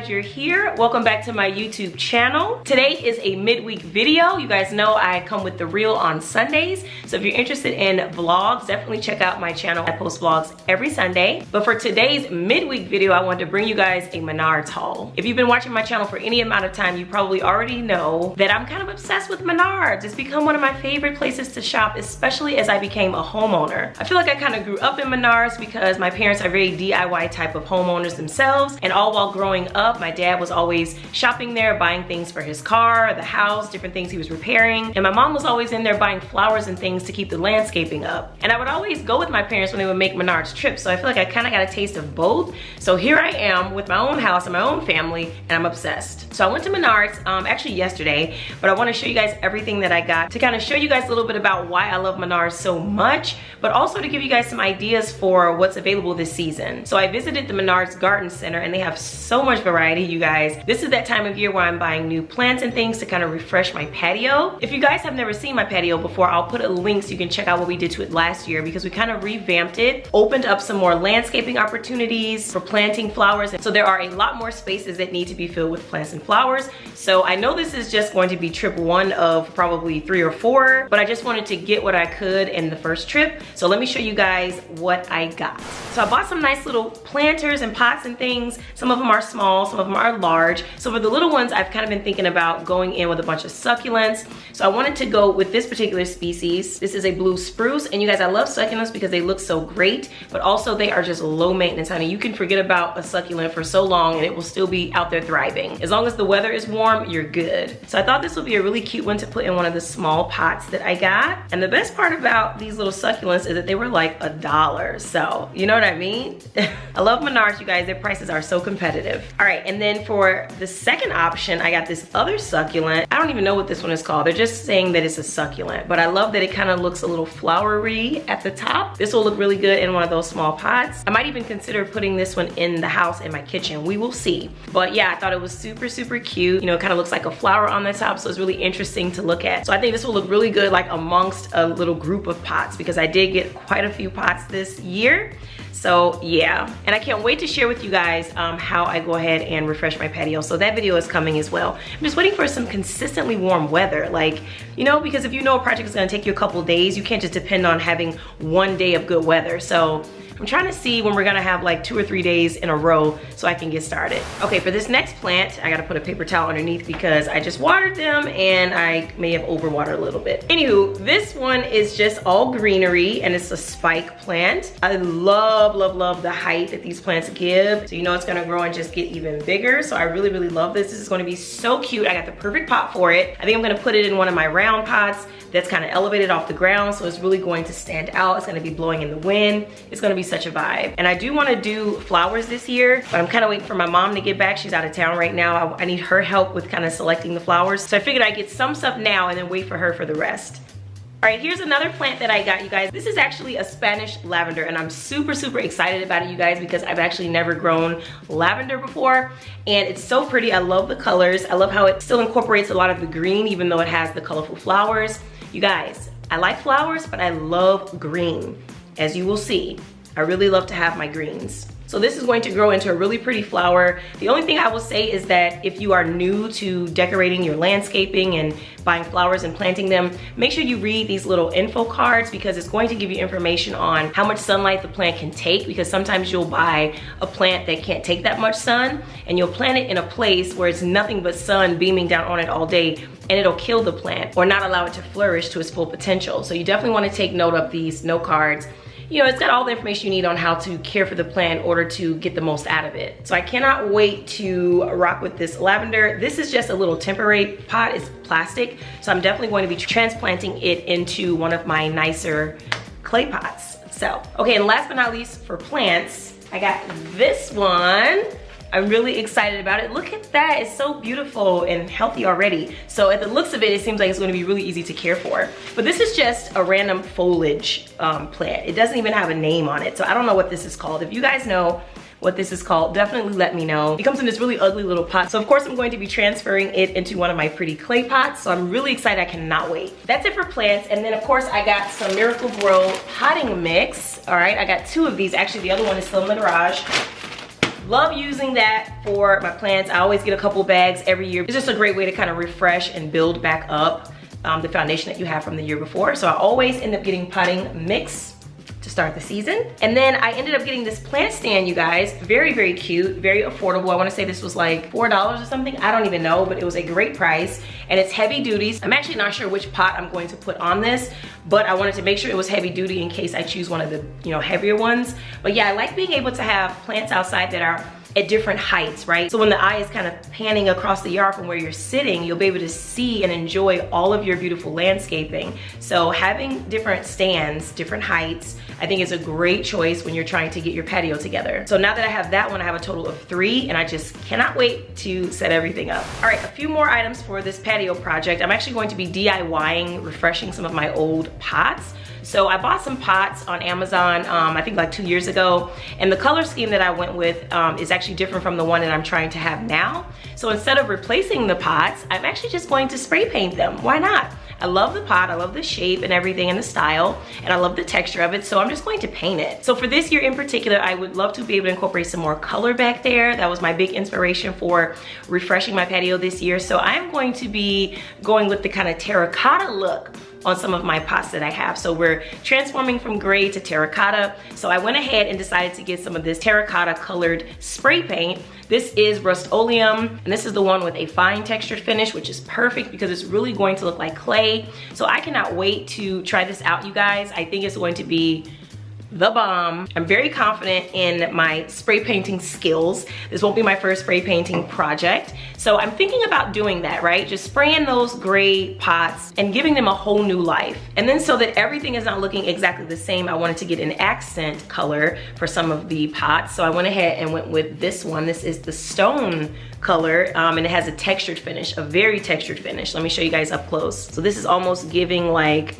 glad you're here. Welcome back to my YouTube channel. Today is a midweek video. You guys know I come with the reel on Sundays. So if you're interested in vlogs, definitely check out my channel. I post vlogs every Sunday. But for today's midweek video, I wanted to bring you guys a Menards haul. If you've been watching my channel for any amount of time, you probably already know that I'm kind of obsessed with Menards. It's become one of my favorite places to shop, especially as I became a homeowner. I feel like I kind of grew up in Menards because my parents are very DIY type of homeowners themselves, and all while growing up, my dad was always shopping there, buying things for his car, the house, different things he was repairing, and my mom was always in there buying flowers and things to keep the landscaping up. And I would always go with my parents when they would make Menards trips, so I feel like I kind of got a taste of both. So here I am with my own house and my own family, and I'm obsessed. So I went to Menards actually yesterday, but I want to show you guys everything that I got to kind of show you guys a little bit about why I love Menards so much, but also to give you guys some ideas for what's available this season. So I visited the Menards Garden Center, and they have so much variety, you guys. This is that time of year where I'm buying new plants and things to kind of refresh my patio. If you guys have never seen my patio before, I'll put a link so you can check out what we did to it last year, because we kind of revamped it, opened up some more landscaping opportunities for planting flowers. And so there are a lot more spaces that need to be filled with plants and flowers. So I know this is just going to be trip one of probably 3 or 4, but I just wanted to get what I could in the first trip. So let me show you guys what I got. So I bought some nice little planters and pots and things. Some of them are small, some of them are large. So for the little ones, I've kind of been thinking about going in with a bunch of succulents. So I wanted to go with this particular species. This is a blue spruce, and you guys, I love succulents because they look so great, but also they are just low maintenance, honey. You can forget about a succulent for so long and it will still be out there thriving. As long as the weather is warm, you're good. So I thought this would be a really cute one to put in one of the small pots that I got. And the best part about these little succulents is that they were like $1. So you know what I mean? I love Menards, you guys. Their prices are so competitive. All right, and then for the second option, I got this other succulent. I don't even know what this one is called. They're just saying that it's a succulent, but I love that it kind of looks a little flowery at the top. This will look really good in one of those small pots. I might even consider putting this one in the house in my kitchen. We will see. But yeah, I thought it was super, super cute. You know, it kind of looks like a flower on the top, so it's really interesting to look at. So I think this will look really good like amongst a little group of pots, because I did get quite a few pots this year. So yeah, and I can't wait to share with you guys how I go ahead and refresh my patio. So that video is coming as well. I'm just waiting for some consistently warm weather, like, you know, because if you know a project is gonna take you a couple days, you can't just depend on having one day of good weather. So I'm trying to see when we're gonna have like 2 or 3 days in a row so I can get started. Okay, for this next plant, I gotta put a paper towel underneath because I just watered them and I may have overwatered a little bit. Anywho, this one is just all greenery and it's a spike plant. I love, love, love the height that these plants give. So you know it's gonna grow and just get even bigger. So I really, really love this. This is gonna be so cute. I got the perfect pot for it. I think I'm gonna put it in one of my round pots that's kind of elevated off the ground, so it's really going to stand out. It's gonna be blowing in the wind. It's gonna be such a vibe. And I do wanna do flowers this year, but I'm kind of waiting for my mom to get back. She's out of town right now. I need her help with kind of selecting the flowers. So I figured I'd get some stuff now and then wait for her for the rest. All right, here's another plant that I got, you guys. This is actually a Spanish lavender, and I'm super, super excited about it, you guys, because I've actually never grown lavender before, and it's so pretty. I love the colors. I love how it still incorporates a lot of the green, even though it has the colorful flowers. You guys, I like flowers, but I love green. As you will see, I really love to have my greens. So this is going to grow into a really pretty flower. The only thing I will say is that if you are new to decorating your landscaping and buying flowers and planting them, make sure you read these little info cards, because it's going to give you information on how much sunlight the plant can take, because sometimes you'll buy a plant that can't take that much sun and you'll plant it in a place where it's nothing but sun beaming down on it all day, and it'll kill the plant or not allow it to flourish to its full potential. So you definitely want to take note of these note cards. You know, it's got all the information you need on how to care for the plant in order to get the most out of it. So I cannot wait to rock with this lavender. This is just a little temporary pot, it's plastic. So I'm definitely going to be transplanting it into one of my nicer clay pots. So, okay, and last but not least for plants, I got this one. I'm really excited about it. Look at that, it's so beautiful and healthy already. So at the looks of it, it seems like it's gonna be really easy to care for. But this is just a random foliage plant. It doesn't even have a name on it. So I don't know what this is called. If you guys know what this is called, definitely let me know. It comes in this really ugly little pot. So of course I'm going to be transferring it into one of my pretty clay pots. So I'm really excited, I cannot wait. That's it for plants. And then of course I got some Miracle Grow potting mix. All right, I got 2 of these. Actually the other one is still in the garage. Love using that for my plants. I always get a couple bags every year. It's just a great way to kind of refresh and build back up the foundation that you have from the year before. So I always end up getting potting mix to start the season. And then I ended up getting this plant stand, you guys. Very, very cute, very affordable. I wanna say this was like $4 or something. I don't even know, but it was a great price. And it's heavy duty. I'm actually not sure which pot I'm going to put on this, but I wanted to make sure it was heavy duty in case I choose one of the, you know, heavier ones. But yeah, I like being able to have plants outside that are at different heights, right? So when the eye is kind of panning across the yard from where you're sitting, you'll be able to see and enjoy all of your beautiful landscaping. So having different stands, different heights, I think is a great choice when you're trying to get your patio together. So now that I have that one, I have a total of 3, and I just cannot wait to set everything up. All right, a few more items for this patio project. I'm actually going to be DIYing, refreshing some of my old pots. So I bought some pots on Amazon, I think like 2 years ago, and the color scheme that I went with is actually different from the one that I'm trying to have now. So instead of replacing the pots, I'm actually just going to spray paint them. Why not? I love the pot, I love the shape and everything and the style, and I love the texture of it, so I'm just going to paint it. So for this year in particular, I would love to be able to incorporate some more color back there. That was my big inspiration for refreshing my patio this year. So I'm going to be going with the kind of terracotta look on some of my pots that I have. So we're transforming from gray to terracotta. So I went ahead and decided to get some of this terracotta colored spray paint. This is Rust-Oleum, and this is the one with a fine textured finish, which is perfect because it's really going to look like clay. So I cannot wait to try this out, you guys. I think it's going to be the bomb. I'm very confident in my spray painting skills. This won't be my first spray painting project. So I'm thinking about doing that, right? Just spraying those gray pots and giving them a whole new life. And then so that everything is not looking exactly the same, I wanted to get an accent color for some of the pots. So I went ahead and went with this one. This is the stone color, and it has a textured finish, a very textured finish. Let me show you guys up close. So this is almost giving like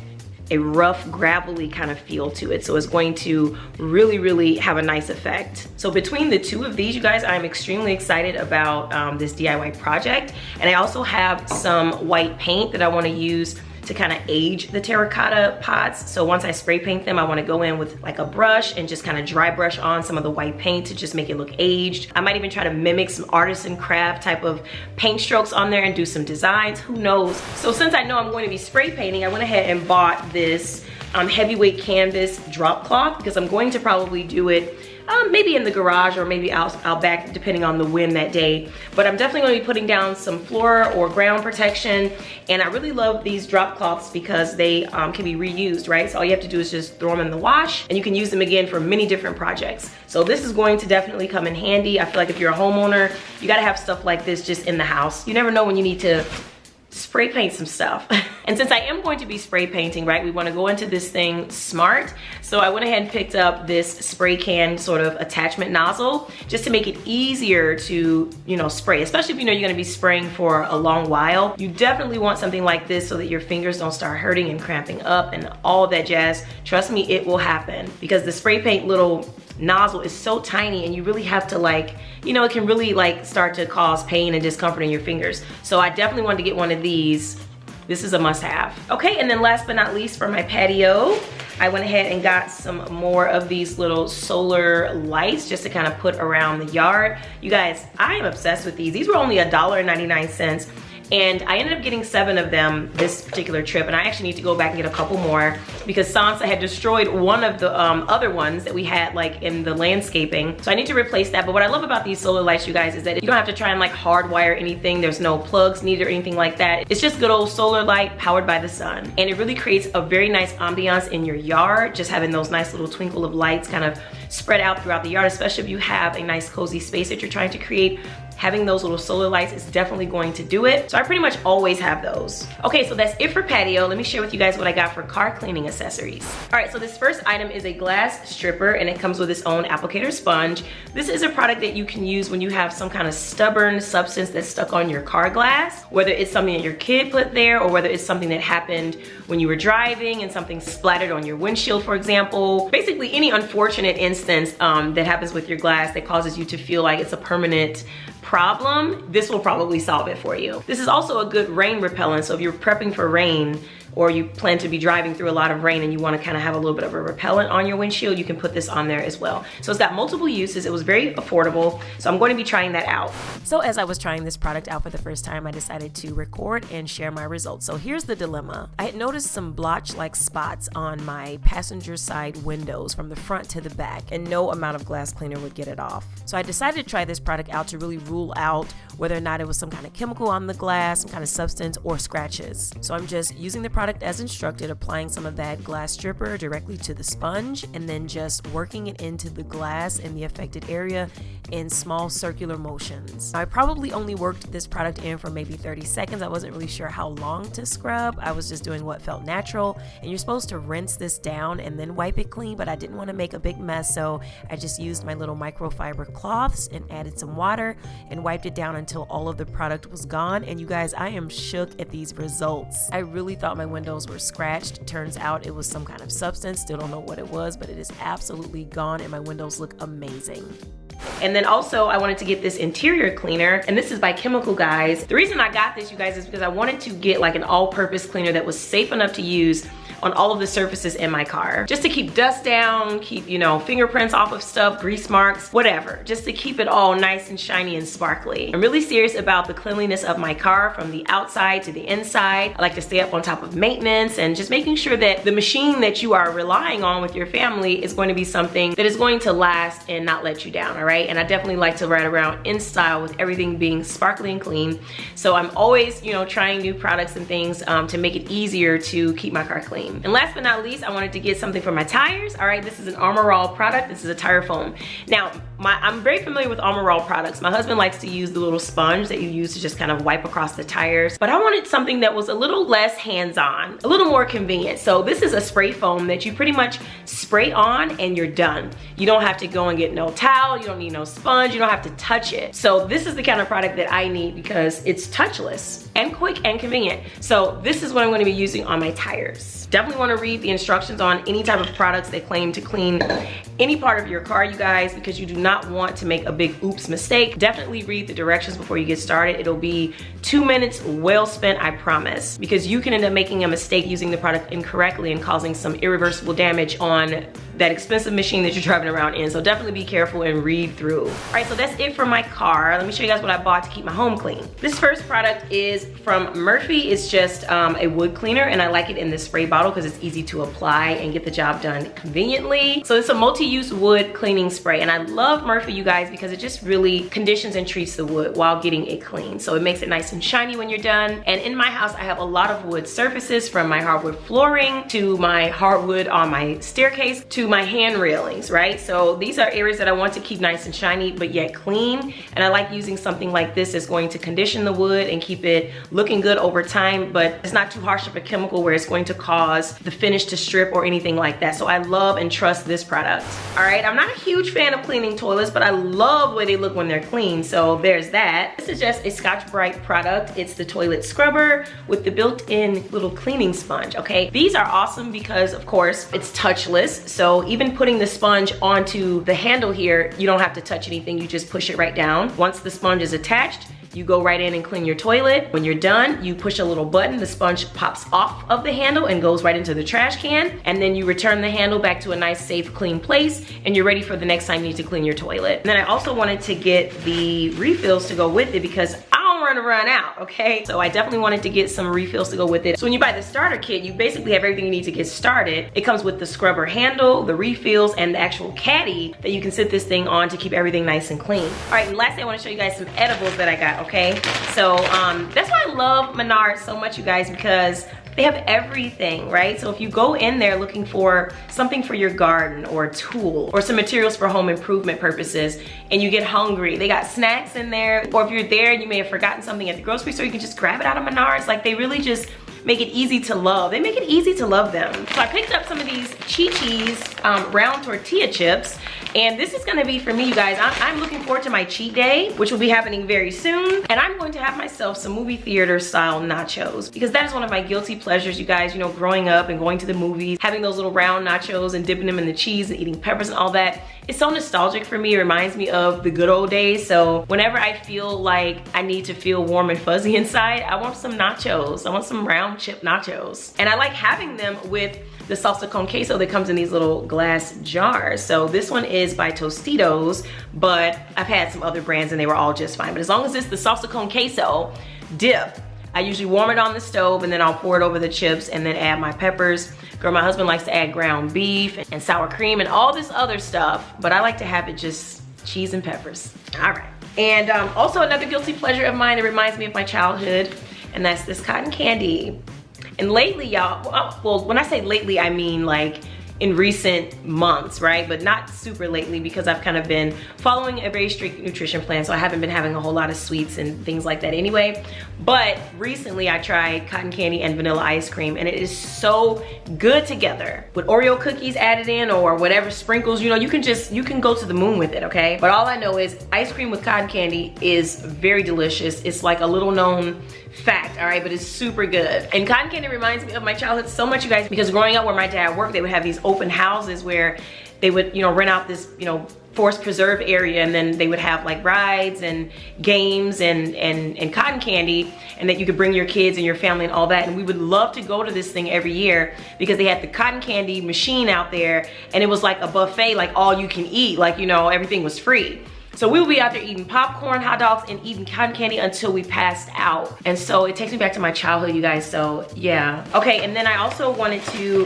a rough, gravelly kind of feel to it. So it's going to really, really have a nice effect. So between the two of these, you guys, I'm extremely excited about this DIY project. And I also have some white paint that I wanna use to kind of age the terracotta pots. So once I spray paint them, I want to go in with like a brush and just kind of dry brush on some of the white paint to just make it look aged. I might even try to mimic some artisan craft type of paint strokes on there and do some designs, who knows. So since I know I'm going to be spray painting, I went ahead and bought this heavyweight canvas drop cloth because I'm going to probably do it maybe in the garage or maybe out back, depending on the wind that day. But I'm definitely gonna be putting down some floor or ground protection. And I really love these drop cloths because they can be reused, right? So all you have to do is just throw them in the wash and you can use them again for many different projects. So this is going to definitely come in handy. I feel like if you're a homeowner, you gotta have stuff like this just in the house. You never know when you need to spray paint some stuff. And since I am going to be spray painting, right, we want to go into this thing smart. So I went ahead and picked up this spray can sort of attachment nozzle just to make it easier to, you know, spray, especially if you know you're going to be spraying for a long while. You definitely want something like this so that your fingers don't start hurting and cramping up and all that jazz. Trust me, it will happen because the spray paint little nozzle is so tiny and you really have to, like, you know, it can really like start to cause pain and discomfort in your fingers. So I definitely wanted to get one of these. This is a must-have. Okay, and then last but not least, for my patio, I went ahead and got some more of these little solar lights just to kind of put around the yard. You guys, I am obsessed with these. These were only $1.99. And I ended up getting 7 of them this particular trip, and I actually need to go back and get a couple more because Sansa had destroyed one of the other ones that we had like in the landscaping. So I need to replace that. But what I love about these solar lights, you guys, is that you don't have to try and like hardwire anything. There's no plugs needed or anything like that. It's just good old solar light powered by the sun. And it really creates a very nice ambiance in your yard, just having those nice little twinkle of lights kind of spread out throughout the yard, especially if you have a nice cozy space that you're trying to create. Having those little solar lights is definitely going to do it. So I pretty much always have those. Okay, so that's it for patio. Let me share with you guys what I got for car cleaning accessories. All right, so this first item is a glass stripper and it comes with its own applicator sponge. This is a product that you can use when you have some kind of stubborn substance that's stuck on your car glass, whether it's something that your kid put there or whether it's something that happened when you were driving and something splattered on your windshield, for example. Basically any unfortunate instance that happens with your glass that causes you to feel like it's a permanent problem, this will probably solve it for you. This is also a good rain repellent, so if you're prepping for rain, or you plan to be driving through a lot of rain and you want to kind of have a little bit of a repellent on your windshield, you can put this on there as well. So it's got multiple uses. It was very affordable, so I'm going to be trying that out. So as I was trying this product out for the first time, I decided to record and share my results. So here's the dilemma. I had noticed some blotch-like spots on my passenger side windows from the front to the back, and no amount of glass cleaner would get it off. So I decided to try this product out to really rule out whether or not it was some kind of chemical on the glass, some kind of substance, or scratches. So I'm just using the product as instructed, applying some of that glass stripper directly to the sponge, and then just working it into the glass in the affected area in small circular motions. Now, I probably only worked this product in for maybe 30 seconds. I wasn't really sure how long to scrub. I was just doing what felt natural, and you're supposed to rinse this down and then wipe it clean, but I didn't want to make a big mess, so I just used my little microfiber cloths and added some water and wiped it down until all of the product was gone. And you guys, I am shook at these results. I really thought my windows were scratched. Turns out it was some kind of substance. Still don't know what it was, but it is absolutely gone and my windows look amazing. And then also I wanted to get this interior cleaner, and this is by Chemical, guys. The reason I got this, you guys, is because I wanted to get like an all-purpose cleaner that was safe enough to use on all of the surfaces in my car, just to keep dust down, keep, you know, fingerprints off of stuff, grease marks, whatever, just to keep it all nice and shiny and sparkly. I'm really serious about the cleanliness of my car from the outside to the inside. I like to stay up on top of maintenance and just making sure that the machine that you are relying on with your family is going to be something that is going to last and not let you down, all right? And I definitely like to ride around in style with everything being sparkly and clean. So I'm always, you know, trying new products and things to make it easier to keep my car clean. And last but not least, I wanted to get something for my tires. All right, this is an Armor All product. This is a tire foam. Now, I'm very familiar with Armor All products. My husband likes to use the little sponge that you use to just kind of wipe across the tires, but I wanted something that was a little less hands-on, a little more convenient. So this is a spray foam that you pretty much spray on and you're done. You don't have to go and get no towel, you don't need no sponge, you don't have to touch it. So this is the kind of product that I need because it's touchless and quick and convenient. So this is what I'm going to be using on my tires. Definitely want to read the instructions on any type of products that claim to clean any part of your car, you guys, because you do not want to make a big oops mistake. Definitely read the directions before you get started. It'll be 2 minutes well spent, I promise, because you can end up making a mistake using the product incorrectly and causing some irreversible damage on that expensive machine that you're driving around in. So definitely be careful and read through. All right, so that's it for my car. Let me show you guys what I bought to keep my home clean. This first product is from Murphy. It's just a wood cleaner, and I like it in this spray bottle because it's easy to apply and get the job done conveniently. So it's a multi-use wood cleaning spray, and I love Murphy, you guys, because it just really conditions and treats the wood while getting it clean. So it makes it nice and shiny when you're done. And in my house, I have a lot of wood surfaces, from my hardwood flooring to my hardwood on my staircase to my hand railings, right? So these are areas that I want to keep nice and shiny but yet clean, and I like using something like this that's going to condition the wood and keep it looking good over time, but it's not too harsh of a chemical where it's going to cause the finish to strip or anything like that. So I love and trust this product. All right, I'm not a huge fan of cleaning toilets, but I love the way they look when they're clean, so there's that. This is just a Scotch-Brite product. It's the toilet scrubber with the built-in little cleaning sponge, okay? These are awesome because, of course, it's touchless, so even putting the sponge onto the handle here, you don't have to touch anything, you just push it right down. Once the sponge is attached, you go right in and clean your toilet. When you're done, you push a little button, the sponge pops off of the handle and goes right into the trash can, and then you return the handle back to a nice, safe, clean place, and you're ready for the next time you need to clean your toilet. And then I also wanted to get the refills to go with it because I don't want to run out, okay? So I definitely wanted to get some refills to go with it. So when you buy the starter kit, you basically have everything you need to get started. It comes with the scrubber handle, the refills, and the actual caddy that you can sit this thing on to keep everything nice and clean. All right, and lastly, I want to show you guys some edibles that I got, okay? So that's why I love Menards so much, you guys, because they have everything, right? So if you go in there looking for something for your garden or a tool or some materials for home improvement purposes and you get hungry, they got snacks in there. Or if you're there and you may have forgotten something at the grocery store, you can just grab it out of Menards. Like, they really just make it easy to love. They make it easy to love them. So I picked up some of these Chi-Chi's round tortilla chips, and this is gonna be for me, you guys. I'm looking forward to my cheat day, which will be happening very soon, and I'm going to have myself some movie theater style nachos, because that is one of my guilty pleasures, you guys. You know, growing up and going to the movies, having those little round nachos and dipping them in the cheese and eating peppers and all that. it's so nostalgic for me. It reminds me of the good old days. So whenever I feel like I need to feel warm and fuzzy inside, I want some nachos. I want some round chip nachos. And I like having them with the salsa con queso that comes in these little glass jars. So this one is by Tostitos, but I've had some other brands and they were all just fine. But as long as it's the salsa con queso dip, I usually warm it on the stove and then I'll pour it over the chips and then add my peppers. Girl, my husband likes to add ground beef and sour cream and all this other stuff, but I like to have it just cheese and peppers. All right. And also another guilty pleasure of mine, it reminds me of my childhood, and that's this cotton candy. And lately, y'all, well, when I say lately, I mean like in recent months, right? But not super lately because I've kind of been following a very strict nutrition plan, so I haven't been having a whole lot of sweets and things like that anyway. But recently I tried cotton candy and vanilla ice cream, and it is so good together. With Oreo cookies added in or whatever sprinkles, you know, you can go to the moon with it, okay? But all I know is ice cream with cotton candy is very delicious. It's like a little known fact, all right, but it's super good. And cotton candy reminds me of my childhood so much, you guys, because growing up where my dad worked, they would have these open houses where they would, you know, rent out this, you know, forest preserve area, and then they would have like rides and games and cotton candy, and that you could bring your kids and your family and all that. And we would love to go to this thing every year because they had the cotton candy machine out there, and it was like a buffet, like all you can eat, like, you know, everything was free. So we would be out there eating popcorn, hot dogs, and eating cotton candy until we passed out. And so it takes me back to my childhood, you guys, so yeah. Okay, and then I also wanted to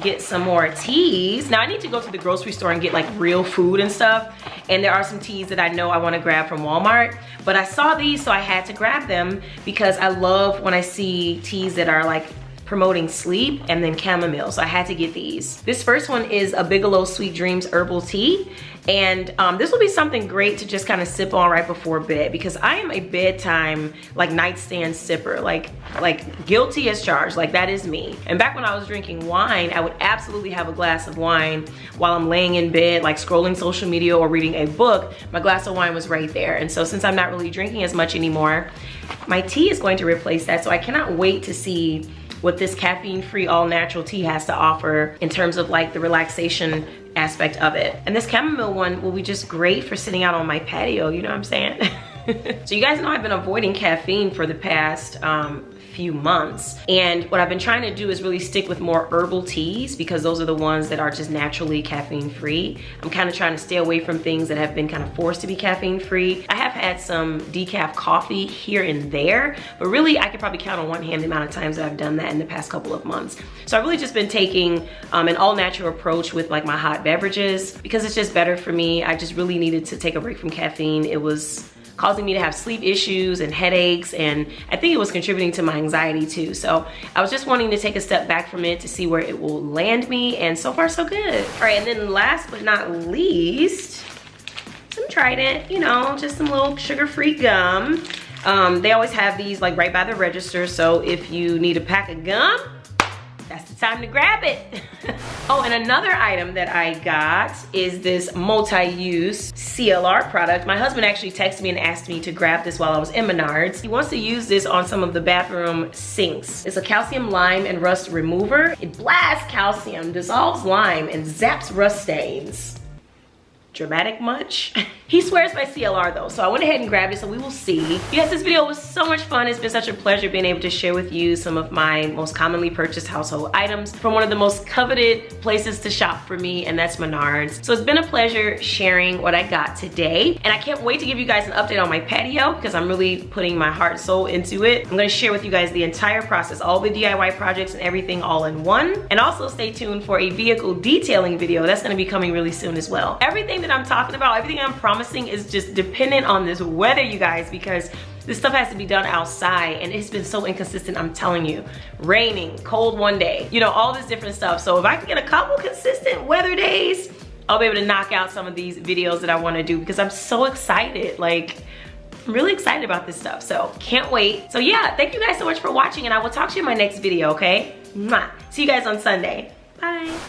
get some more teas. Now I need to go to the grocery store and get like real food and stuff. And there are some teas that I know I wanna grab from Walmart. But I saw these, so I had to grab them because I love when I see teas that are like promoting sleep and then chamomile, so I had to get these. This first one is a Bigelow Sweet Dreams Herbal Tea. And this will be something great to just kind of sip on right before bed, because I am a bedtime, like nightstand sipper, like guilty as charged, like that is me. And back when I was drinking wine, I would absolutely have a glass of wine while I'm laying in bed, like scrolling social media or reading a book. My glass of wine was right there. And so since I'm not really drinking as much anymore, my tea is going to replace that. So I cannot wait to see what this caffeine-free all-natural tea has to offer in terms of like the relaxation aspect of it. And this chamomile one will be just great for sitting out on my patio, you know what I'm saying? So you guys know I've been avoiding caffeine for the past few months, and what I've been trying to do is really stick with more herbal teas, because those are the ones that are just naturally caffeine free. I'm kind of trying to stay away from things that have been kind of forced to be caffeine free. I have had some decaf coffee here and there, but really I could probably count on one hand the amount of times that I've done that in the past couple of months. So I've really just been taking an all natural approach with like my hot beverages, because it's just better for me. I just really needed to take a break from caffeine. It was causing me to have sleep issues and headaches, and I think it was contributing to my anxiety too. So I was just wanting to take a step back from it to see where it will land me, and so far so good. All right, and then last but not least, some Trident, you know, just some little sugar-free gum. They always have these like right by the register, so if you need a pack of gum, that's the time to grab it. Oh, and another item that I got is this multi-use CLR product. My husband actually texted me and asked me to grab this while I was in Menards. He wants to use this on some of the bathroom sinks. It's a calcium, lime, and rust remover. It blasts calcium, dissolves lime, and zaps rust stains. Dramatic much? He swears by CLR though, so I went ahead and grabbed it, so we will see. Yes, this video was so much fun. It's been such a pleasure being able to share with you some of my most commonly purchased household items from one of the most coveted places to shop for me, and that's Menards. So it's been a pleasure sharing what I got today, and I can't wait to give you guys an update on my patio, because I'm really putting my heart and soul into it. I'm gonna share with you guys the entire process, all the DIY projects and everything all in one. And also stay tuned for a vehicle detailing video that's gonna be coming really soon as well. Everything that I'm talking about, everything I'm promising is just dependent on this weather, you guys, because this stuff has to be done outside, and it's been so inconsistent, I'm telling you. Raining, cold one day, you know, all this different stuff. So if I can get a couple consistent weather days, I'll be able to knock out some of these videos that I want to do, because I'm so excited. Like, I'm really excited about this stuff, so can't wait. So yeah, thank you guys so much for watching, and I will talk to you in my next video, okay? Mwah. See you guys on Sunday. Bye.